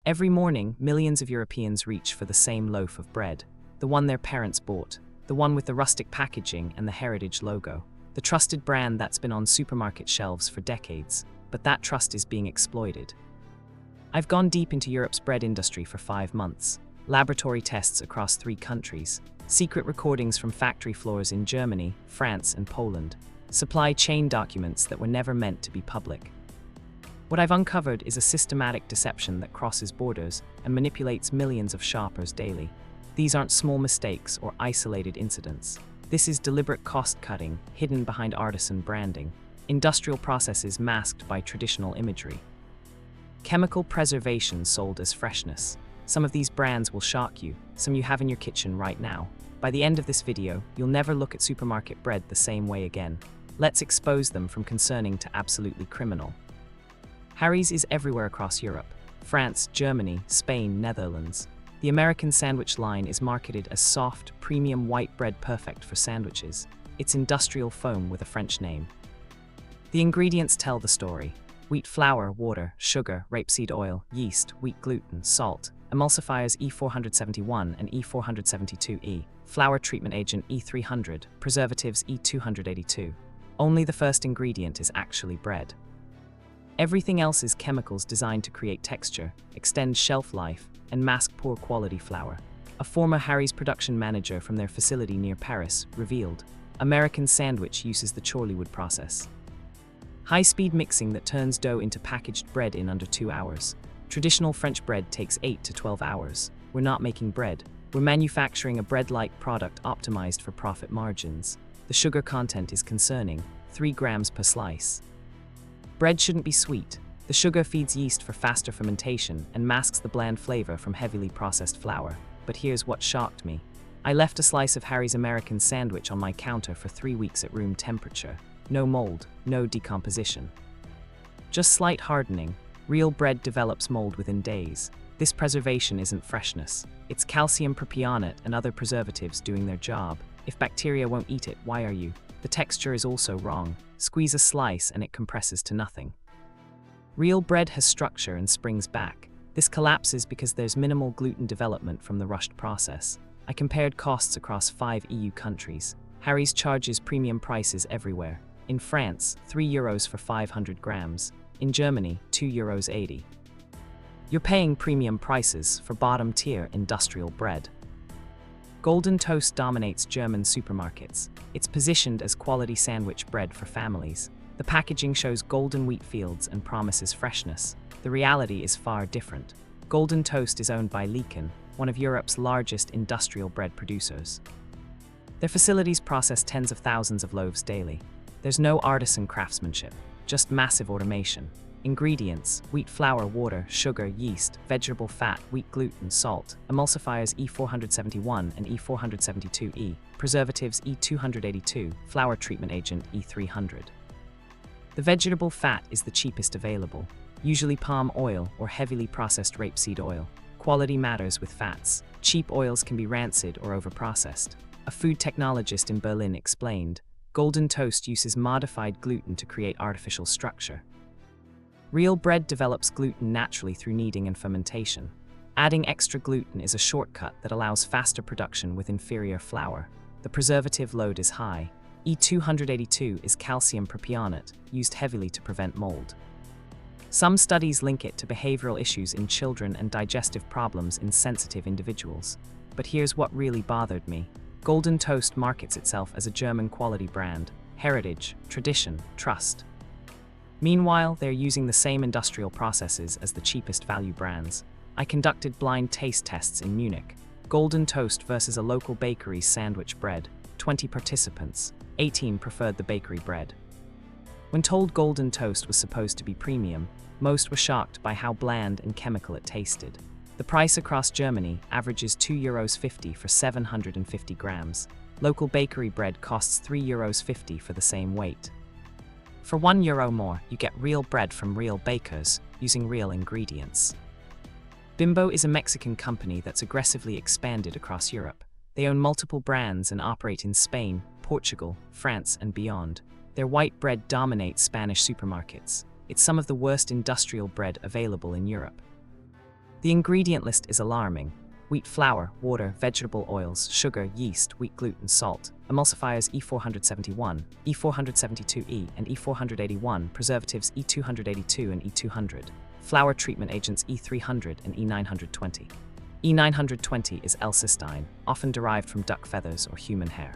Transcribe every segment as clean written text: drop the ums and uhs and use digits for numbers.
Every morning, millions of Europeans reach for the same loaf of bread, the one their parents bought, the one with the rustic packaging and the heritage logo, the trusted brand that's been on supermarket shelves for decades, but that trust is being exploited. I've gone deep into Europe's bread industry for 5 months, laboratory tests across 3 countries, secret recordings from factory floors in Germany, France, and Poland, supply chain documents that were never meant to be public. What I've uncovered is a systematic deception that crosses borders and manipulates millions of shoppers daily. These aren't small mistakes or isolated incidents. This is deliberate cost-cutting, hidden behind artisan branding, industrial processes masked by traditional imagery. Chemical preservation sold as freshness. Some of these brands will shock you, some you have in your kitchen right now. By the end of this video, you'll never look at supermarket bread the same way again. Let's expose them from concerning to absolutely criminal. Harry's is everywhere across Europe: France, Germany, Spain, Netherlands. The American sandwich line is marketed as soft, premium white bread perfect for sandwiches. It's industrial foam with a French name. The ingredients tell the story: wheat flour, water, sugar, rapeseed oil, yeast, wheat gluten, salt, emulsifiers E471 and E472E, flour treatment agent E300, preservatives E282. Only the first ingredient is actually bread. Everything else is chemicals designed to create texture, extend shelf life, and mask poor quality flour. A former Harry's production manager from their facility near Paris revealed, American sandwich uses the Chorleywood process. High-speed mixing that turns dough into packaged bread in under 2 hours. Traditional French bread takes 8 to 12 hours. We're not making bread. We're manufacturing a bread-like product optimized for profit margins. The sugar content is concerning, 3 grams per slice. Bread shouldn't be sweet. The sugar feeds yeast for faster fermentation and masks the bland flavor from heavily processed flour. But here's what shocked me. I left a slice of Harry's American sandwich on my counter for 3 weeks at room temperature. No mold, no decomposition. Just slight hardening. Real bread develops mold within days. This preservation isn't freshness. It's calcium propionate and other preservatives doing their job. If bacteria won't eat it, why are you? The texture is also wrong. Squeeze a slice and it compresses to nothing. Real bread has structure and springs back. This collapses because there's minimal gluten development from the rushed process. I compared costs across 5 EU countries. Harry's charges premium prices everywhere. In France, €3 for 500 grams. In Germany, €2.80. You're paying premium prices for bottom-tier industrial bread. Golden Toast dominates German supermarkets. It's positioned as quality sandwich bread for families. The packaging shows golden wheat fields and promises freshness. The reality is far different. Golden Toast is owned by Leeken, one of Europe's largest industrial bread producers. Their facilities process tens of thousands of loaves daily. There's no artisan craftsmanship, just massive automation. Ingredients: wheat flour, water, sugar, yeast, vegetable fat, wheat gluten, salt, emulsifiers E471 and E472E, preservatives E282, flour treatment agent E300. The vegetable fat is the cheapest available, usually palm oil or heavily processed rapeseed oil. Quality matters with fats. Cheap oils can be rancid or overprocessed. A food technologist in Berlin explained, Golden Toast uses modified gluten to create artificial structure. Real bread develops gluten naturally through kneading and fermentation. Adding extra gluten is a shortcut that allows faster production with inferior flour. The preservative load is high. E282 is calcium propionate, used heavily to prevent mold. Some studies link it to behavioral issues in children and digestive problems in sensitive individuals. But here's what really bothered me. Golden Toast markets itself as a German quality brand: heritage, tradition, trust. Meanwhile, they're using the same industrial processes as the cheapest value brands. I conducted blind taste tests in Munich. Golden Toast versus a local bakery's sandwich bread. 20 participants, 18 preferred the bakery bread. When told Golden Toast was supposed to be premium, most were shocked by how bland and chemical it tasted. The price across Germany averages €2.50 for 750 grams. Local bakery bread costs €3.50 for the same weight. For €1 more, you get real bread from real bakers, using real ingredients. Bimbo is a Mexican company that's aggressively expanded across Europe. They own multiple brands and operate in Spain, Portugal, France, and beyond. Their white bread dominates Spanish supermarkets. It's some of the worst industrial bread available in Europe. The ingredient list is alarming. Wheat flour, water, vegetable oils, sugar, yeast, wheat gluten, salt, emulsifiers E471, E472E, and E481, preservatives E282 and E200, flour treatment agents E300 and E920. E920 is L-cysteine, often derived from duck feathers or human hair.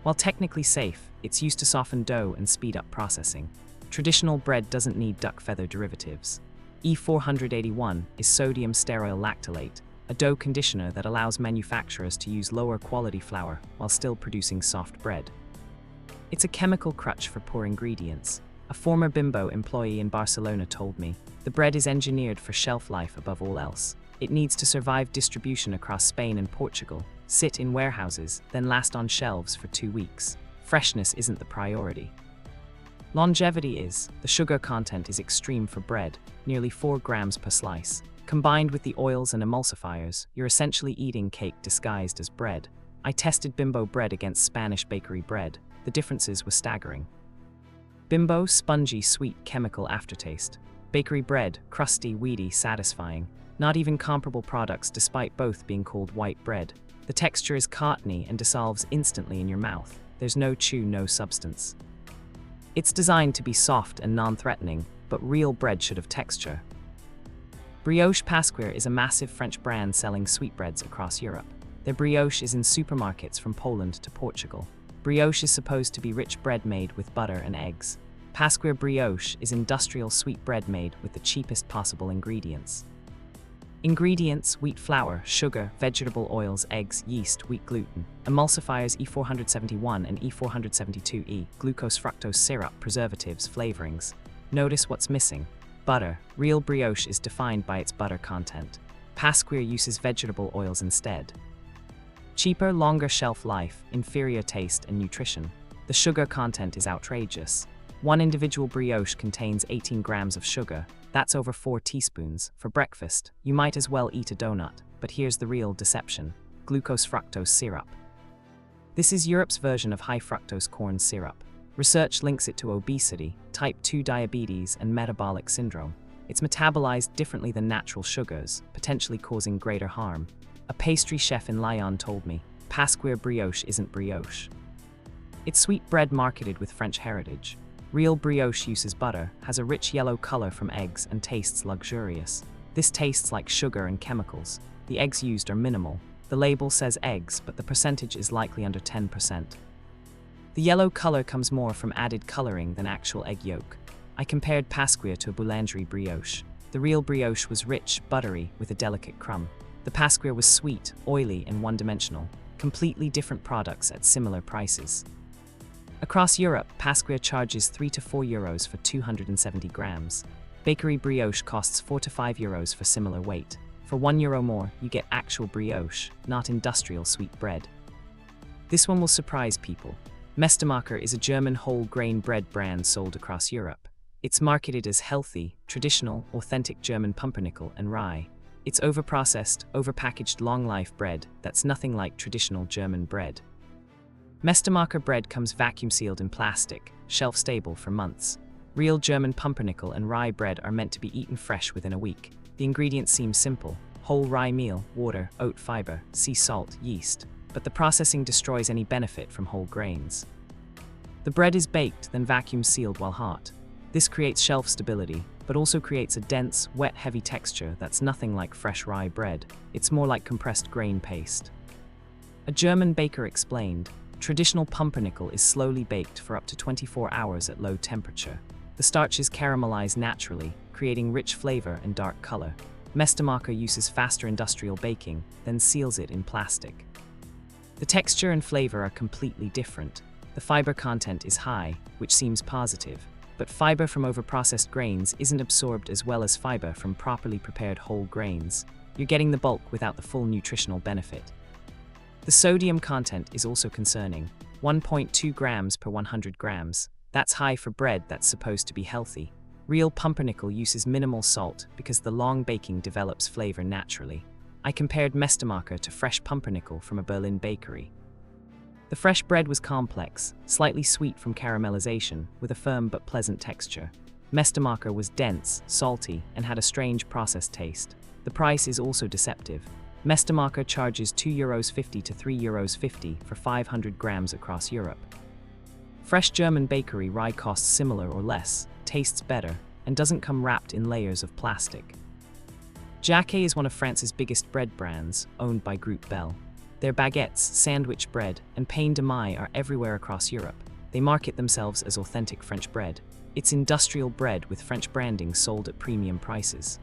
While technically safe, it's used to soften dough and speed up processing. Traditional bread doesn't need duck feather derivatives. E481 is sodium stearoyl lactylate, a dough conditioner that allows manufacturers to use lower quality flour while still producing soft bread. It's a chemical crutch for poor ingredients. A former Bimbo employee in Barcelona told me, the bread is engineered for shelf life above all else. It needs to survive distribution across Spain and Portugal, sit in warehouses, then last on shelves for 2 weeks. Freshness isn't the priority. Longevity is. The sugar content is extreme for bread, nearly 4 grams per slice. Combined with the oils and emulsifiers, you're essentially eating cake disguised as bread. I tested Bimbo bread against Spanish bakery bread. The differences were staggering. Bimbo, spongy, sweet, chemical aftertaste. Bakery bread, crusty, weedy, satisfying. Not even comparable products despite both being called white bread. The texture is cottony and dissolves instantly in your mouth. There's no chew, no substance. It's designed to be soft and non-threatening, but real bread should have texture. Brioche Pasquier is a massive French brand selling sweetbreads across Europe. Their brioche is in supermarkets from Poland to Portugal. Brioche is supposed to be rich bread made with butter and eggs. Pasquier brioche is industrial sweet bread made with the cheapest possible ingredients. Ingredients: wheat flour, sugar, vegetable oils, eggs, yeast, wheat gluten, emulsifiers E471 and E472E, glucose fructose syrup, preservatives, flavorings. Notice what's missing. Butter. Real brioche is defined by its butter content. Pasquier uses vegetable oils instead. Cheaper, longer shelf life, inferior taste and nutrition. The sugar content is outrageous. One individual brioche contains 18 grams of sugar. That's over 4 teaspoons. For breakfast, you might as well eat a donut. But here's the real deception. Glucose fructose syrup. This is Europe's version of high fructose corn syrup. Research links it to obesity, type 2 diabetes, and metabolic syndrome. It's metabolized differently than natural sugars, potentially causing greater harm. A pastry chef in Lyon told me, Pasquier brioche isn't brioche. It's sweet bread marketed with French heritage. Real brioche uses butter, has a rich yellow color from eggs, and tastes luxurious. This tastes like sugar and chemicals. The eggs used are minimal. The label says eggs, but the percentage is likely under 10%. The yellow color comes more from added coloring than actual egg yolk. I compared Pasquier to a boulangerie brioche. The real brioche was rich, buttery, with a delicate crumb. The Pasquier was sweet, oily, and one-dimensional. Completely different products at similar prices. Across Europe, Pasquier charges 3 to 4 euros for 270 grams. Bakery brioche costs 4 to 5 euros for similar weight. For €1 more, you get actual brioche, not industrial sweet bread. This one will surprise people. Mestemacher is a German whole-grain bread brand sold across Europe. It's marketed as healthy, traditional, authentic German pumpernickel and rye. It's overprocessed, overpackaged long-life bread that's nothing like traditional German bread. Mestemacher bread comes vacuum-sealed in plastic, shelf-stable for months. Real German pumpernickel and rye bread are meant to be eaten fresh within a week. The ingredients seem simple: whole rye meal, water, oat fiber, sea salt, yeast. But the processing destroys any benefit from whole grains. The bread is baked, then vacuum-sealed while hot. This creates shelf stability, but also creates a dense, wet, heavy texture that's nothing like fresh rye bread. It's more like compressed grain paste. A German baker explained, traditional pumpernickel is slowly baked for up to 24 hours at low temperature. The starches caramelize naturally, creating rich flavor and dark color. Mestemacher uses faster industrial baking, then seals it in plastic. The texture and flavor are completely different. The fiber content is high, which seems positive, but fiber from overprocessed grains isn't absorbed as well as fiber from properly prepared whole grains. You're getting the bulk without the full nutritional benefit. The sodium content is also concerning, 1.2 grams per 100 grams. That's high for bread that's supposed to be healthy. Real pumpernickel uses minimal salt because the long baking develops flavor naturally. I compared Mestemacher to fresh pumpernickel from a Berlin bakery. The fresh bread was complex, slightly sweet from caramelization, with a firm but pleasant texture. Mestemacher was dense, salty, and had a strange processed taste. The price is also deceptive. Mestemarker charges €2.50 to €3.50 for 500 grams across Europe. Fresh German bakery rye costs similar or less, tastes better, and doesn't come wrapped in layers of plastic. Jacquet is one of France's biggest bread brands, owned by Groupe Bell. Their baguettes, sandwich bread, and pain de mie are everywhere across Europe. They market themselves as authentic French bread. It's industrial bread with French branding sold at premium prices.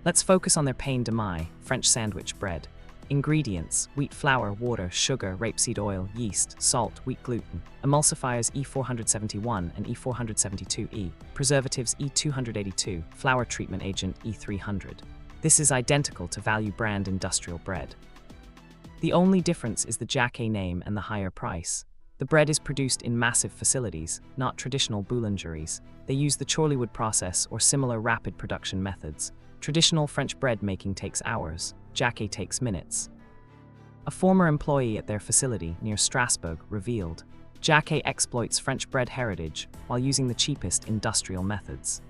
Let's focus on their pain de mie, French sandwich bread. Ingredients: wheat flour, water, sugar, rapeseed oil, yeast, salt, wheat gluten, emulsifiers E471 and E472E, preservatives E282, flour treatment agent E300. This is identical to value brand industrial bread. The only difference is the Jacquet name and the higher price. The bread is produced in massive facilities, not traditional boulangeries. They use the Chorleywood process or similar rapid production methods. Traditional French bread making takes hours, Jacquet takes minutes. A former employee at their facility near Strasbourg revealed, Jacquet exploits French bread heritage while using the cheapest industrial methods.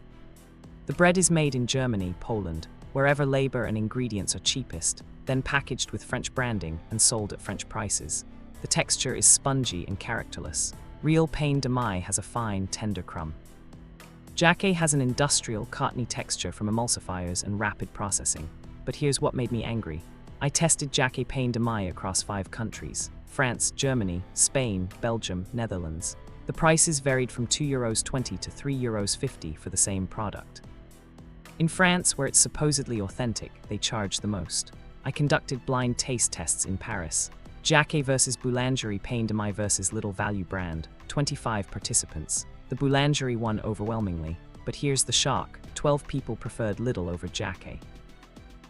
The bread is made in Germany, Poland, wherever labor and ingredients are cheapest, then packaged with French branding and sold at French prices. The texture is spongy and characterless. Real pain de mie has a fine, tender crumb. Jacquet has an industrial, cottony texture from emulsifiers and rapid processing. But here's what made me angry. I tested Jacquet pain de mie across 5 countries: France, Germany, Spain, Belgium, Netherlands. The prices varied from €2.20 to €3.50 for the same product. In France, where it's supposedly authentic, they charge the most. I conducted blind taste tests in Paris. Jacquet versus Boulangerie pain de mie versus Little Value brand, 25 participants. The Boulangerie won overwhelmingly, but here's the shock: 12 people preferred Little over Jacquet.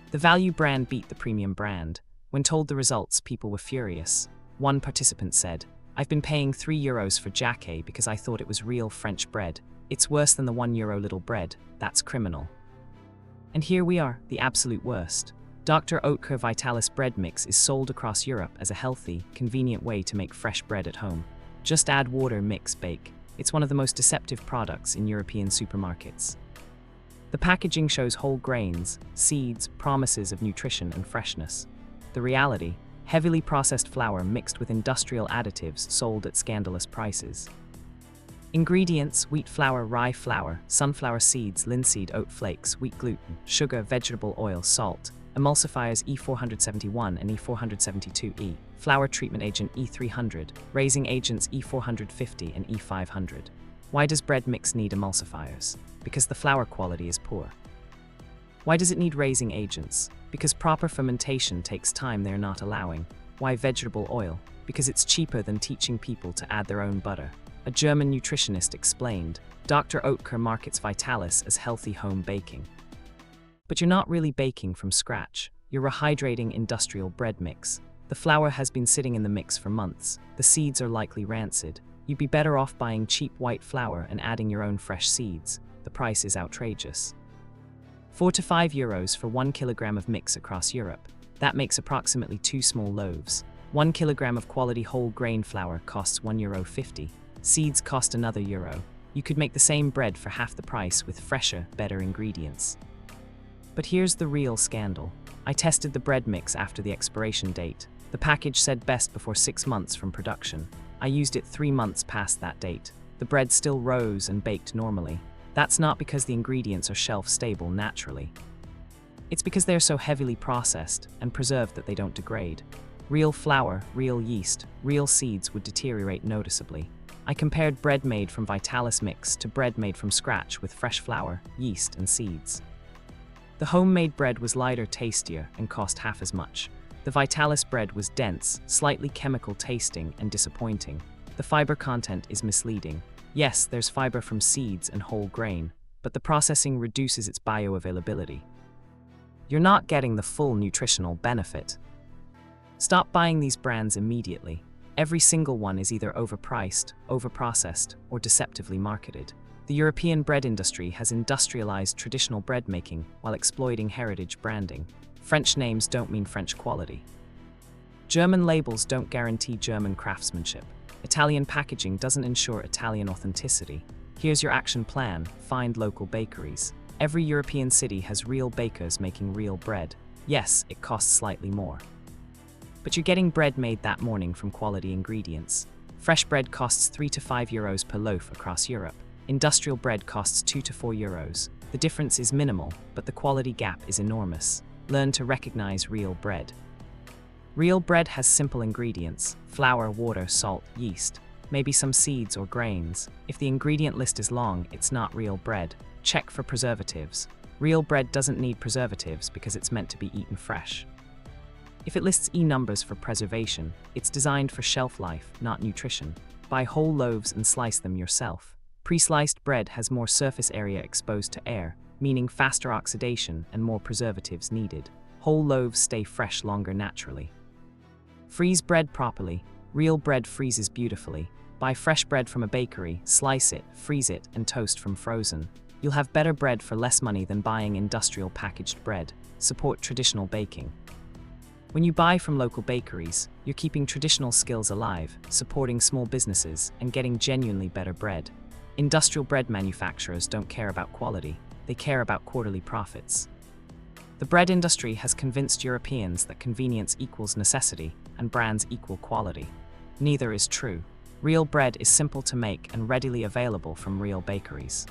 The value brand beat the premium brand. When told the results, people were furious. One participant said, "I've been paying €3 for Jacquet because I thought it was real French bread. It's worse than the €1 Little bread. That's criminal." And here we are, the absolute worst. Dr. Oetker Vitalis bread mix is sold across Europe as a healthy, convenient way to make fresh bread at home. Just add water, mix, bake. It's one of the most deceptive products in European supermarkets. The packaging shows whole grains, seeds, promises of nutrition and freshness. The reality: heavily processed flour mixed with industrial additives sold at scandalous prices. Ingredients: wheat flour, rye flour, sunflower seeds, linseed, oat flakes, wheat gluten, sugar, vegetable oil, salt, emulsifiers E471 and E472E, flour treatment agent E300, raising agents E450 and E500. Why does bread mix need emulsifiers? Because the flour quality is poor. Why does it need raising agents? Because proper fermentation takes time they're not allowing. Why vegetable oil? Because it's cheaper than teaching people to add their own butter. A German nutritionist explained, Dr. Oetker markets Vitalis as healthy home baking. But you're not really baking from scratch. You're rehydrating industrial bread mix. The flour has been sitting in the mix for months. The seeds are likely rancid. You'd be better off buying cheap white flour and adding your own fresh seeds. The price is outrageous. €4 to €5 for 1 kilogram of mix across Europe. That makes approximately 2 small loaves. 1 kilogram of quality whole grain flour costs €1.50. Seeds cost another euro. You could make the same bread for half the price with fresher, better ingredients. But here's the real scandal. I tested the bread mix after the expiration date. The package said best before 6 months from production. I used it 3 months past that date. The bread still rose and baked normally. That's not because the ingredients are shelf-stable naturally. It's because they're so heavily processed and preserved that they don't degrade. Real flour, real yeast, real seeds would deteriorate noticeably. I compared bread made from Vitalis mix to bread made from scratch with fresh flour, yeast, and seeds. The homemade bread was lighter, tastier, and cost half as much. The Vitalis bread was dense, slightly chemical tasting, and disappointing. The fiber content is misleading. Yes, there's fiber from seeds and whole grain, but the processing reduces its bioavailability. You're not getting the full nutritional benefit. Stop buying these brands immediately. Every single one is either overpriced, overprocessed, or deceptively marketed. The European bread industry has industrialized traditional bread making while exploiting heritage branding. French names don't mean French quality. German labels don't guarantee German craftsmanship. Italian packaging doesn't ensure Italian authenticity. Here's your action plan: find local bakeries. Every European city has real bakers making real bread. Yes, it costs slightly more. But you're getting bread made that morning from quality ingredients. Fresh bread costs 3 to 5 euros per loaf across Europe. Industrial bread costs 2 to 4 euros. The difference is minimal, but the quality gap is enormous. Learn to recognize real bread. Real bread has simple ingredients: flour, water, salt, yeast, maybe some seeds or grains. If the ingredient list is long, it's not real bread. Check for preservatives. Real bread doesn't need preservatives because it's meant to be eaten fresh. If it lists E numbers for preservation, it's designed for shelf life, not nutrition. Buy whole loaves and slice them yourself. Pre-sliced bread has more surface area exposed to air, meaning faster oxidation and more preservatives needed. Whole loaves stay fresh longer naturally. Freeze bread properly. Real bread freezes beautifully. Buy fresh bread from a bakery, slice it, freeze it, and toast from frozen. You'll have better bread for less money than buying industrial packaged bread. Support traditional baking. When you buy from local bakeries, you're keeping traditional skills alive, supporting small businesses, and getting genuinely better bread. Industrial bread manufacturers don't care about quality, they care about quarterly profits. The bread industry has convinced Europeans that convenience equals necessity and brands equal quality. Neither is true. Real bread is simple to make and readily available from real bakeries.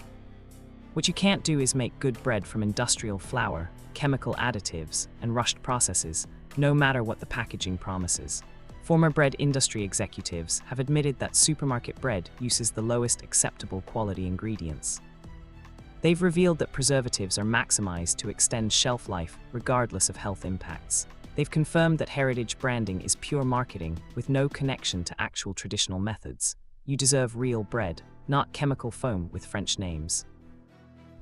What you can't do is make good bread from industrial flour, chemical additives, and rushed processes, no matter what the packaging promises. Former bread industry executives have admitted that supermarket bread uses the lowest acceptable quality ingredients. They've revealed that preservatives are maximized to extend shelf life regardless of health impacts. They've confirmed that heritage branding is pure marketing with no connection to actual traditional methods. You deserve real bread, not chemical foam with French names.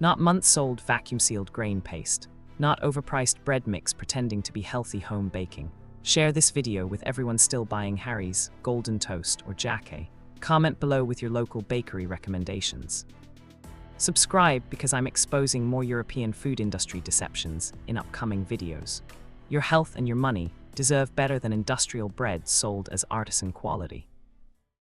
Not months-old vacuum-sealed grain paste. Not overpriced bread mix pretending to be healthy home baking. Share this video with everyone still buying Harry's, Golden Toast, or Jacquet. Comment below with your local bakery recommendations. Subscribe because I'm exposing more European food industry deceptions in upcoming videos. Your health and your money deserve better than industrial bread sold as artisan quality.